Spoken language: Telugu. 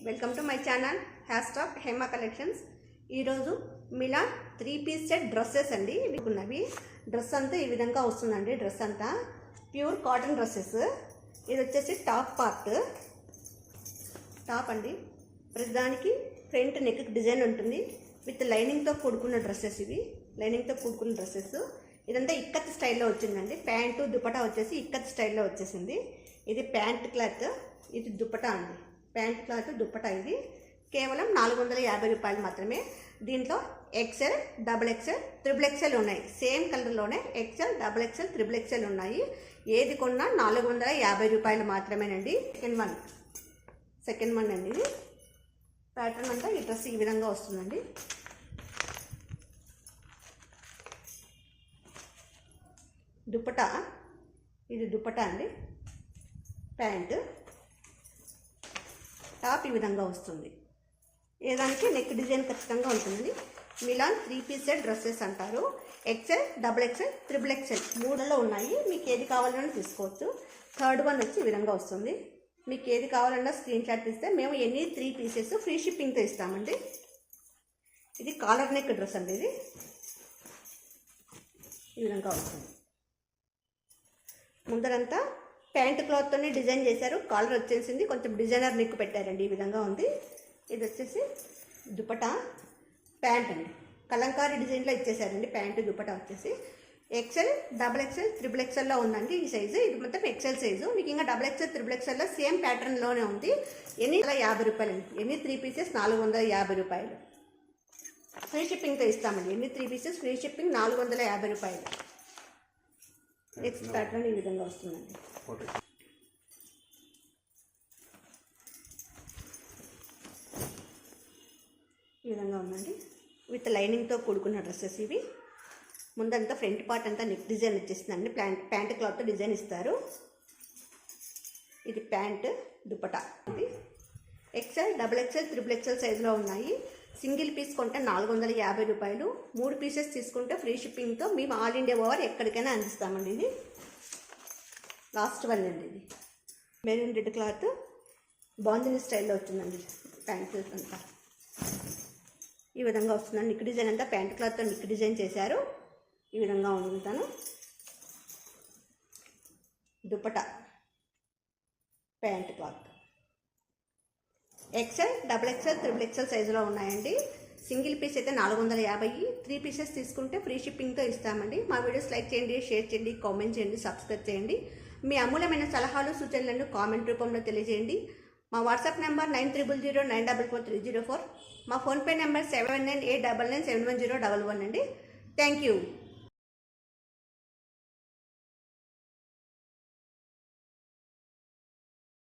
Welcome to my channel hashtag Hema collections. ఈరోజు మిలాన్ 3-piece సెట్ డ్రెస్సెస్ అండి. ఇవి డ్రెస్ అంతా ఈ విధంగా వస్తుందండి. డ్రెస్ అంతా ప్యూర్ కాటన్ డ్రెస్సెస్. ఇది వచ్చేసి టాప్ పార్ట్, టాప్ అండి. ప్రతిదానికి ఫ్రంట్ నెక్ డిజైన్ ఉంటుంది. విత్ లైనింగ్తో కూడుకున్న డ్రెస్సెస్ ఇవి. లైనింగ్తో కూడుకున్న డ్రెస్సెస్. ఇదంతా ఇక్కత్ స్టైల్లో వచ్చిందండి. ప్యాంటు దుపటా వచ్చేసి ఇక్కత్ స్టైల్లో వచ్చేసింది. ఇది ప్యాంట్ క్లాత్, ఇది దుపటా అండి. ప్యాంట్ క్లాత్ దుపటా ఇది కేవలం 450 రూపాయలు మాత్రమే. దీంట్లో XL, double XL, triple XL ఉన్నాయి. సేమ్ కలర్లోనే XL, double XL, triple XL ఉన్నాయి. ఏది కొన్నా 450 రూపాయలు మాత్రమేనండి. సెకండ్ వన్ అండి. ఇది ప్యాటర్న్ అంతా ఈ డ్రెస్ ఈ విధంగా వస్తుందండి. దుపటా, ఇది దుపటా అండి. ప్యాంటు, టాప్ ఈ విధంగా వస్తుంది. ఏదానికి నెక్ డిజైన్ ఖచ్చితంగా ఉంటుందండి. మిలాన్ 3-piece సెట్ డ్రెస్సెస్ అంటారు. XL, double XL, triple XL మూడులో ఉన్నాయి. మీకు ఏది కావాలన్నా తీసుకోవచ్చు. థర్డ్ వన్ వచ్చి ఈ విధంగా వస్తుంది. మీకు ఏది కావాలన్నా స్క్రీన్ షాట్ తీస్తే మేము ఎన్ని 3 పీసెస్ ఫ్రీ షిప్పింగ్తో ఇస్తామండి. ఇది కాలర్ నెక్ డ్రెస్ అండి. ఇది ఈ విధంగా వస్తుంది. ముందరంతా ప్యాంట్ క్లాత్తోనే డిజైన్ చేశారు. కాలర్ వచ్చేసింది, కొంచెం డిజైనర్ నెక్ పెట్టారండి. ఈ విధంగా ఉంది. ఇది వచ్చేసి దుపటా, ప్యాంట్ అండి. కలంకారీ డిజైన్లో ఇచ్చేసారండి. ప్యాంటు దుపటా వచ్చేసి ఎక్సెల్, డబుల్ ఎక్సెల్, ట్రిపుల్ ఎక్సెల్లో ఉందండి ఈ సైజు. ఇది మొత్తం ఎక్సెల్ సైజు. మీకు ఇంకా డబుల్ ఎక్సెల్, ట్రిపుల్ ఎక్సెల్లో సేమ్ ప్యాటర్న్లోనే ఉంది. ఎన్ని 50 రూపాయలు అండి. ఎన్ని 3 పీసెస్ 450 రూపాయలు. ఫ్రీ షిప్పింగ్తో ఇస్తామండి. ఎన్ని 3 పీసెస్ ఫ్రీ షిప్పింగ్ 450 రూపాయలు. నెక్స్ట్ ప్యాటర్న్ ఈ విధంగా వస్తుందండి. ఈ విధంగా ఉందండి. విత్ లైనింగ్తో కూడుకున్న డ్రెస్సెస్ ఇవి. ముందంతా ఫ్రంట్ పార్ట్ అంతా నెక్ డిజైన్ వచ్చేసిందండి. ప్యాంట్ క్లాత్తో డిజైన్ ఇస్తారు. ఇది ప్యాంట్ దుపటా. ఇది XL, double XL, triple XL సైజులో ఉన్నాయి. సింగిల్ పీస్ కొంటే 450 రూపాయలు. 3 పీసెస్ తీసుకుంటే ఫ్రీ షిప్పింగ్తో మేము ఆల్ ఇండియా ఓవర్ ఎక్కడికైనా అందిస్తామండి. ఇది లాస్ట్ వన్ అండి. ఇది మెరూన్ రెడ్ క్లాత్ బాందిని స్టైల్లో వచ్చిందండి. ప్యాంట్ అంతా ఈ విధంగా వస్తుందండి. నిక్ డిజైన్ అంతా ప్యాంట్ క్లాత్తో నిక్ డిజైన్ చేశారు. ఈ విధంగా ఉంటాను. Dupatta, pant cloth XL, double XL, triple XL సైజులో ఉన్నాయండి. సింగిల్ పీస్ అయితే 450. 3 పీసెస్ తీసుకుంటే ఫ్రీ షిప్పింగ్తో ఇస్తామండి. మా వీడియోస్ లైక్ చేయండి, షేర్ చేయండి, కామెంట్ చేయండి, సబ్స్క్రైబ్ చేయండి. మీ అమూల్యమైన సలహాలు సూచనలను కామెంట్ రూపంలో తెలియజేయండి. మా వాట్సాప్ నెంబర్ 9309443004. మా ఫోన్పే నెంబర్ 7998997101 అండి. Thank you.